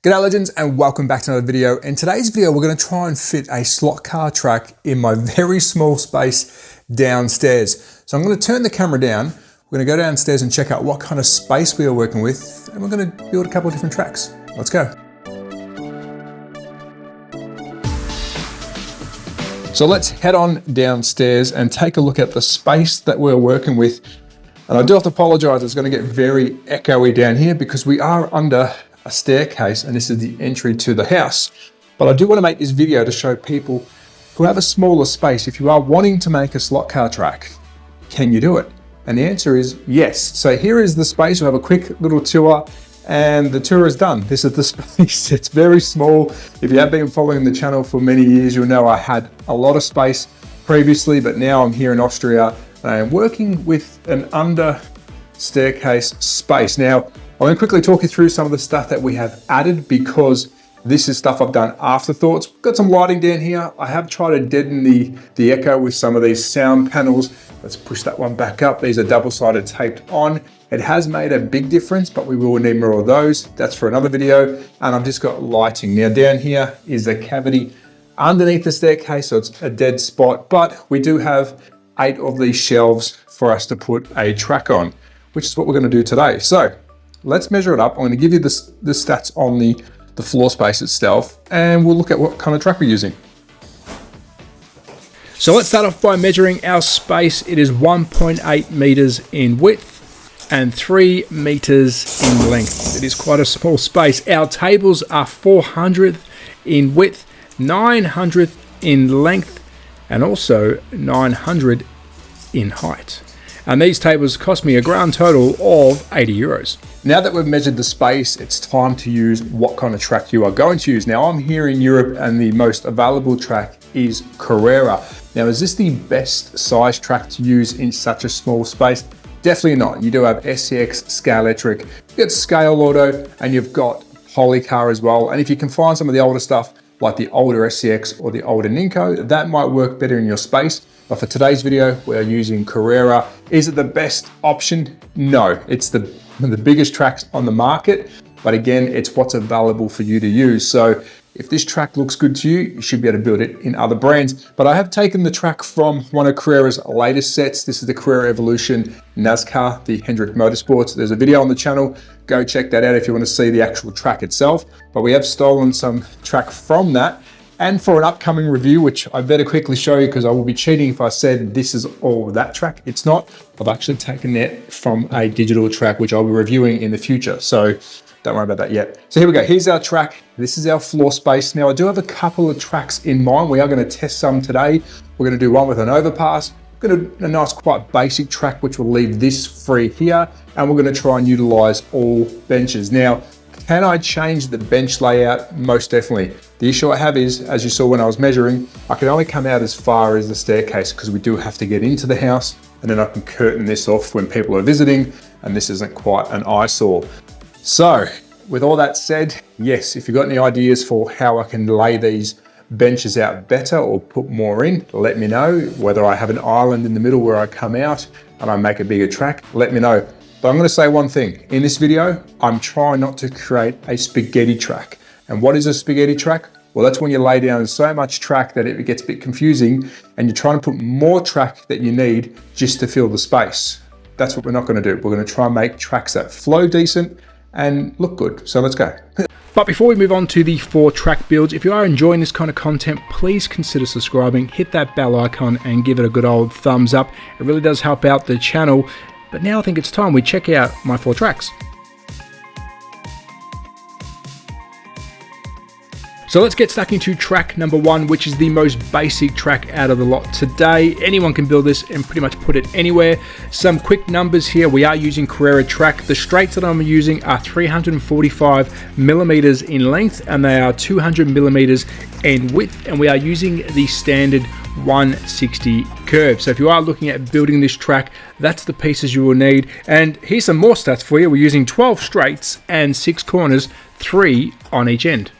G'day legends and welcome back to another video. In today's video, we're going to try and fit a slot car track in my very small space downstairs. So I'm going to turn the camera down. We're going to go downstairs and check out what kind of space we are working with, and we're going to build a couple of different tracks. Let's go. So let's head on downstairs and take a look at the space that we're working with. And I do have to apologize, it's going to get very echoey down here because we are under a staircase and this is the entry to the house. But I do want to make this video to show people who have a smaller space, if you are wanting to make a slot car track, can you do it? And the answer is yes. So here is the space. We'll have a quick little tour and the tour is done. This is the space. It's very small. If you have been following the channel for many years, you'll know I had a lot of space previously, but now I'm here in Austria and I'm working with an under staircase space. Now, I'm going to quickly talk you through some of the stuff that we have added because this is stuff I've done afterthoughts. Got some lighting down here. I have tried to deaden the echo with some of these sound panels. Let's push that one back up. These are double-sided taped on. It has made a big difference, but we will need more of those. That's for another video. And I've just got lighting. Now down here is the cavity underneath the staircase, so it's a dead spot, but we do have 8 of these shelves for us to put a track on, which is what we're going to do today. So let's measure it up. I'm going to give you the stats on the floor space itself, and we'll look at what kind of track we're using. So let's start off by measuring our space. It is 1.8 meters in width and 3 meters in length. It is quite a small space. Our tables are 400 in width, 900 in length, and also 900 in height. And these tables cost me a grand total of 80 euros. Now that we've measured the space, it's time to use what kind of track you are going to use. Now I'm here in Europe and the most available track is Carrera. Now is this the best size track to use in such a small space? Definitely not. You do have SCX, Scalextric, you've got Scale Auto, and you've got Polycar as well. And if you can find some of the older stuff, like the older SCX or the older Ninko, that might work better in your space. But for today's video, we're using Carrera. Is it the best option? No, it's the biggest tracks on the market. But again, it's what's available for you to use. So if this track looks good to you, you should be able to build it in other brands. But I have taken the track from one of Carrera's latest sets. This is the Carrera Evolution NASCAR, the Hendrick Motorsports. There's a video on the channel. Go check that out if you want to see the actual track itself. But we have stolen some track from that. And for an upcoming review, which I better quickly show you because I will be cheating if I said this is all that track. It's not. I've actually taken it from a digital track, which I'll be reviewing in the future. So don't worry about that yet. So here we go. Here's our track. This is our floor space. Now I do have a couple of tracks in mind. We are going to test some today. We're going to do one with an overpass. We're going to do a nice, quite basic track, which will leave this free here. And we're going to try and utilize all benches. Now, can I change the bench layout? Most definitely. The issue I have is, as you saw when I was measuring, I can only come out as far as the staircase because we do have to get into the house, and then I can curtain this off when people are visiting, and this isn't quite an eyesore. So with all that said, yes, if you've got any ideas for how I can lay these benches out better or put more in, let me know. Whether I have an island in the middle where I come out and I make a bigger track, let me know. But I'm going to say one thing. In this video, I'm trying not to create a spaghetti track. And what is a spaghetti track? Well, that's when you lay down so much track that it gets a bit confusing and you're trying to put more track that you need just to fill the space. That's what we're not going to do. We're going to try and make tracks that flow decent and look good. So let's go. But before we move on to the 4 track builds, if you are enjoying this kind of content, please consider subscribing, hit that bell icon and give it a good old thumbs up. It really does help out the channel. But now I think it's time we check out my 4 tracks. So let's get stuck into track number 1, which is the most basic track out of the lot today. Anyone can build this and pretty much put it anywhere. Some quick numbers here. We are using Carrera track. The straights that I'm using are 345 millimeters in length and they are 200 millimeters in width. And we are using the standard 160 curve. So if you are looking at building this track, that's the pieces you will need. And here's some more stats for you. We're using 12 straights and 6 corners, 3 on each end.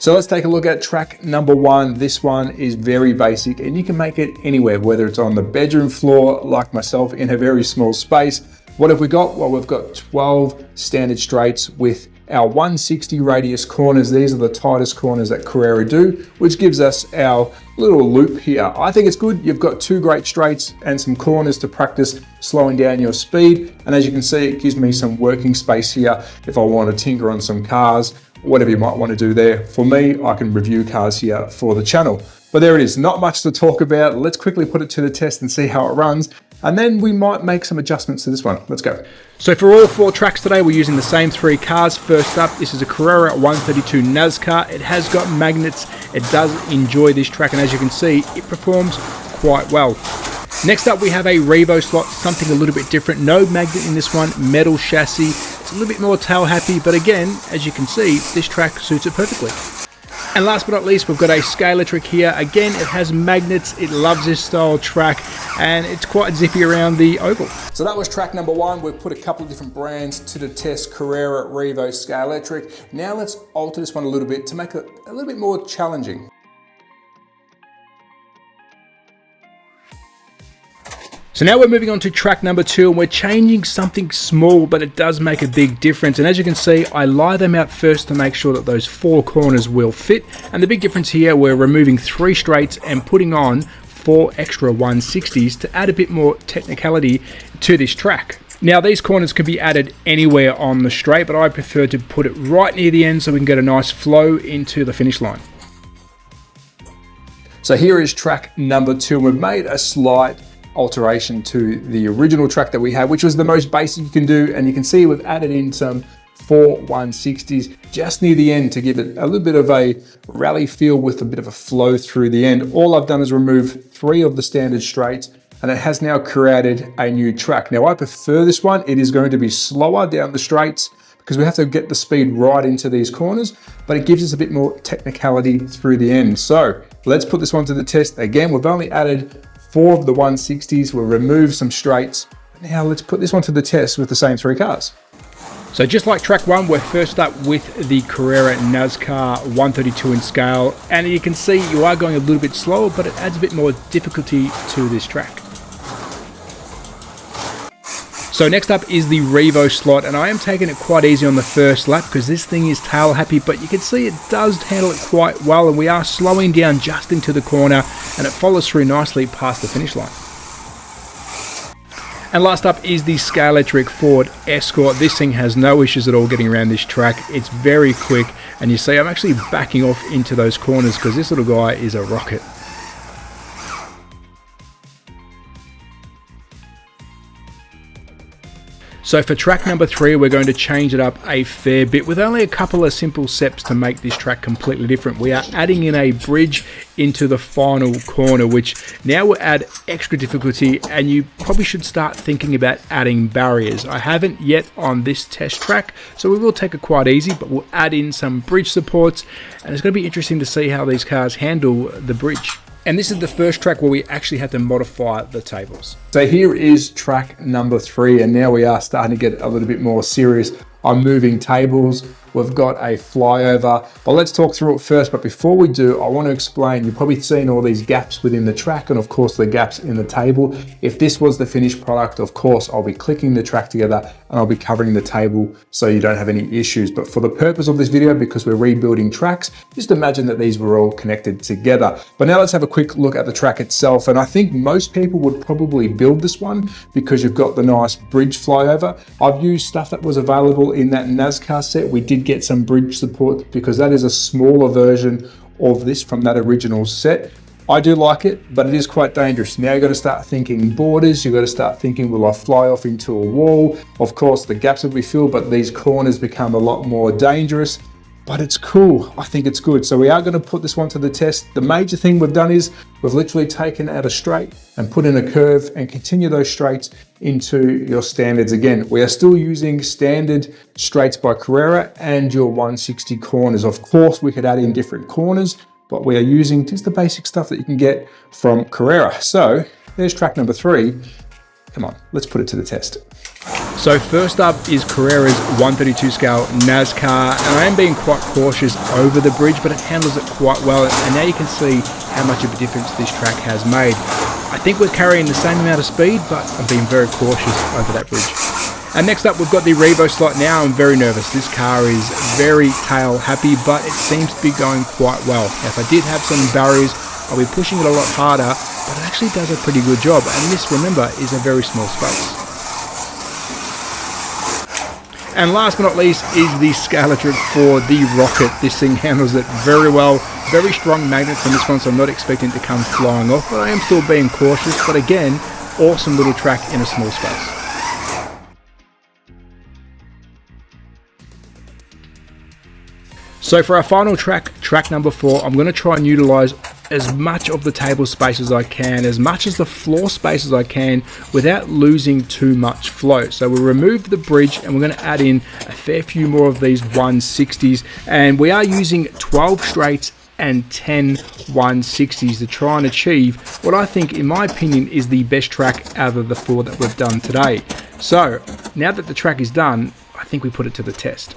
So let's take a look at track number 1. This one is very basic and you can make it anywhere, whether it's on the bedroom floor like myself in a very small space, What have we got? Well, we've got 12 standard straights with our 160 radius corners. These are the tightest corners that Carrera do, which gives us our little loop here. I think it's good. You've got 2 great straights and some corners to practice slowing down your speed. And as you can see, it gives me some working space here if I want to tinker on some cars, whatever you might want to do there. For me, I can review cars here for the channel. But there it is, not much to talk about. Let's quickly put it to the test and see how it runs. And then we might make some adjustments to this one. Let's go. So for all 4 tracks today, we're using the same 3 cars. First up, this is a Carrera 132 NASCAR. It has got magnets. It does enjoy this track, and as you can see, it performs quite well. Next up, we have a Revo slot, something a little bit different. No magnet in this one, metal chassis. It's a little bit more tail happy, but again, as you can see, this track suits it perfectly. And last but not least, we've got a Scalatric here. Again, it has magnets, it loves this style track, and it's quite zippy around the oval. So that was track number 1. We've put a couple of different brands to the test, Carrera, Revo, Scalatric. Now let's alter this one a little bit to make it a little bit more challenging. So now we're moving on to track number 2, and we're changing something small, but it does make a big difference. And as you can see, I lie them out first to make sure that those 4 corners will fit. And the big difference here, we're removing 3 straights and putting on 4 extra 160s to add a bit more technicality to this track. Now these corners can be added anywhere on the straight, but I prefer to put it right near the end so we can get a nice flow into the finish line. So here is track number 2. We've made a slight alteration to the original track that we had, which was the most basic you can do, and you can see we've added in some 4 160s just near the end to give it a little bit of a rally feel with a bit of a flow through the end. All I've done is remove 3 of the standard straights, and it has now created a new track. Now I prefer this one. It is going to be slower down the straights because we have to get the speed right into these corners, but it gives us a bit more technicality through the end. So let's put this one to the test. Again, we've only added 4 of the 160s, we'll remove some straights. Now let's put this one to the test with the same 3 cars. So just like track 1, we're first up with the Carrera NASCAR 132 in scale. And you can see you are going a little bit slower, but it adds a bit more difficulty to this track. So next up is the Revo slot, and I am taking it quite easy on the first lap because this thing is tail happy, but you can see it does handle it quite well, and we are slowing down just into the corner, and it follows through nicely past the finish line. And last up is the Scalatric Ford Escort. This thing has no issues at all getting around this track. It's very quick, and you see I'm actually backing off into those corners because this little guy is a rocket. So for track number 3, we're going to change it up a fair bit with only a couple of simple steps to make this track completely different. We are adding in a bridge into the final corner, which now will add extra difficulty, and you probably should start thinking about adding barriers. I haven't yet on this test track, so we will take it quite easy, but we'll add in some bridge supports, and it's going to be interesting to see how these cars handle the bridge. And this is the first track where we actually had to modify the tables. So here is track number 3, and now we are starting to get a little bit more serious. I'm moving tables. We've got a flyover, but let's talk through it first. But before we do, I want to explain, you've probably seen all these gaps within the track and of course the gaps in the table. If this was the finished product, of course, I'll be clicking the track together and I'll be covering the table so you don't have any issues. But for the purpose of this video, because we're rebuilding tracks, just imagine that these were all connected together. But now let's have a quick look at the track itself. And I think most people would probably build this one because you've got the nice bridge flyover. I've used stuff that was available in that NASCAR set. We did get some bridge support because that is a smaller version of this from that original set. I do like it, but it is quite dangerous. Now you've got to start thinking borders. You've got to start thinking, will I fly off into a wall? Of course, the gaps will be filled, but these corners become a lot more dangerous. But it's cool. I think it's good. So we are going to put this one to the test. The major thing we've done is we've literally taken out a straight and put in a curve and continue those straights into your standards. Again, we are still using standard straights by Carrera and your 160 corners. Of course, we could add in different corners, but we are using just the basic stuff that you can get from Carrera. So there's track number 3. Come on, let's put it to the test. So first up is Carrera's 132 scale NASCAR, and I am being quite cautious over the bridge, but it handles it quite well, and now you can see how much of a difference this track has made. I think we're carrying the same amount of speed, but I'm being very cautious over that bridge. And next up, we've got the Revo slot. Now I'm very nervous. This car is very tail happy, but it seems to be going quite well. Now, if I did have some barriers, I'll be pushing it a lot harder, but it actually does a pretty good job. And this, remember, is a very small space. And last but not least is the Scalatrix for the Rocket. This thing handles it very well. Very strong magnets on this one, so I'm not expecting it to come flying off, but I am still being cautious. But again, awesome little track in a small space. So for our final track, track number 4, I'm going to try and utilize as much of the table space as I can, as much as the floor space as I can, without losing too much flow. So we'll remove the bridge and we're going to add in a fair few more of these 160s, and we are using 12 straights and 10 160s to try and achieve what I think, in my opinion, is the best track out of the 4 that we've done today. So now that the track is done, I think we put it to the test.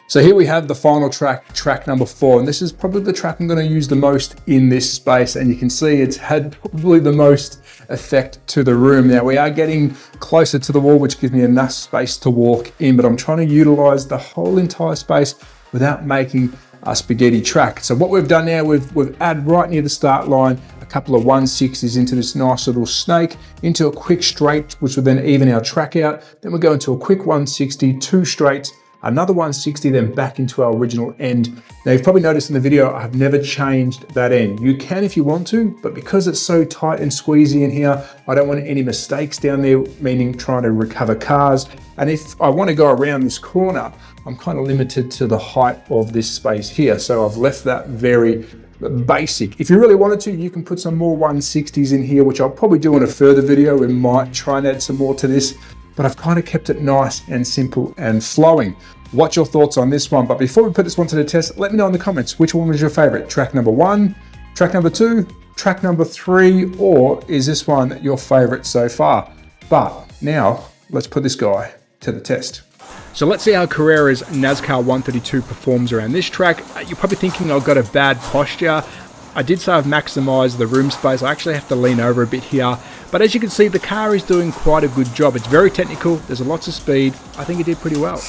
So here we have the final track, track number 4, and this is probably the track I'm going to use the most in this space, and you can see it's had probably the most effect to the room. Now we are getting closer to the wall, which gives me enough space to walk in, but I'm trying to utilize the whole entire space without making a spaghetti track. So what we've done now, we've added right near the start line a couple of 160s into this nice little snake, into a quick straight, which will then even our track out. Then we'll go into a quick 160, 2 straights, another 160, then back into our original end. Now you've probably noticed in the video, I've never changed that end. You can if you want to, but because it's so tight and squeezy in here, I don't want any mistakes down there, meaning trying to recover cars. And if I want to go around this corner, I'm kind of limited to the height of this space here. So I've left that very basic. If you really wanted to, you can put some more 160s in here, which I'll probably do in a further video. We might try and add some more to this, but I've kind of kept it nice and simple and flowing. What's your thoughts on this one? But before we put this one to the test, let me know in the comments, which one was your favorite? Track number 1, track number 2, track number 3, or is this one your favorite so far? But now let's put this guy to the test. So let's see how Carrera's NASCAR 132 performs around this track. You're probably thinking I've got a bad posture. I did say I've maximized the room space. I actually have to lean over a bit here. But as you can see, the car is doing quite a good job. It's very technical. There's lots of speed. I think it did pretty well.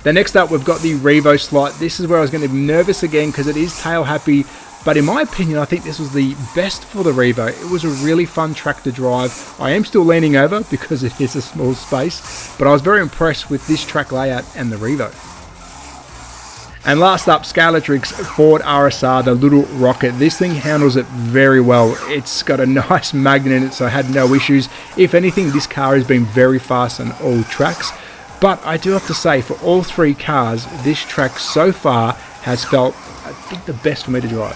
Then next up, we've got the Revo slot. This is where I was going to be nervous again because it is tail happy. But in my opinion, I think this was the best for the Revo. It was a really fun track to drive. I am still leaning over because it is a small space, but I was very impressed with this track layout and the Revo. And last up, Scalatrix Ford RSR, the little rocket. This thing handles it very well. It's got a nice magnet in it, so I had no issues. If anything, this car has been very fast on all tracks. But I do have to say, for all 3 cars, this track so far has felt, I think, the best for me to drive.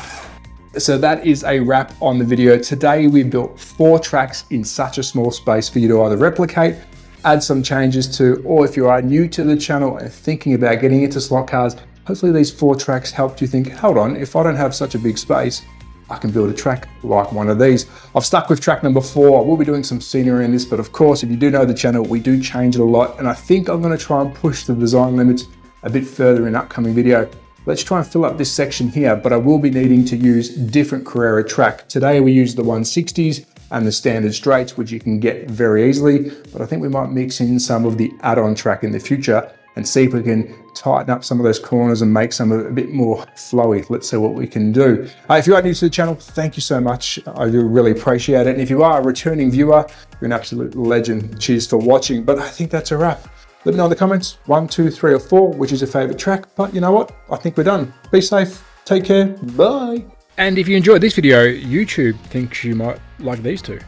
So that is a wrap on the video. Today we built 4 tracks in such a small space for you to either replicate, add some changes to, or if you are new to the channel and thinking about getting into slot cars, hopefully these 4 tracks helped you think, hold on, if I don't have such a big space, I can build a track like one of these. I've stuck with track number 4. I will be doing some scenery in this, but of course, if you do know the channel, we do change it a lot. And I think I'm gonna try and push the design limits a bit further in an upcoming video. Let's try and fill up this section here, but I will be needing to use different Carrera track. Today we use the 160s and the standard straights, which you can get very easily, but I think we might mix in some of the add-on track in the future and see if we can tighten up some of those corners and make some of it a bit more flowy. Let's see what we can do. If you are new to the channel, thank you so much. I do really appreciate it. And if you are a returning viewer, you're an absolute legend. Cheers for watching, but I think that's a wrap. Let me know in the comments, 1, 2, 3, or 4, which is your favorite track. But you know what? I think we're done. Be safe, take care, bye. And if you enjoyed this video, YouTube thinks you might like these 2.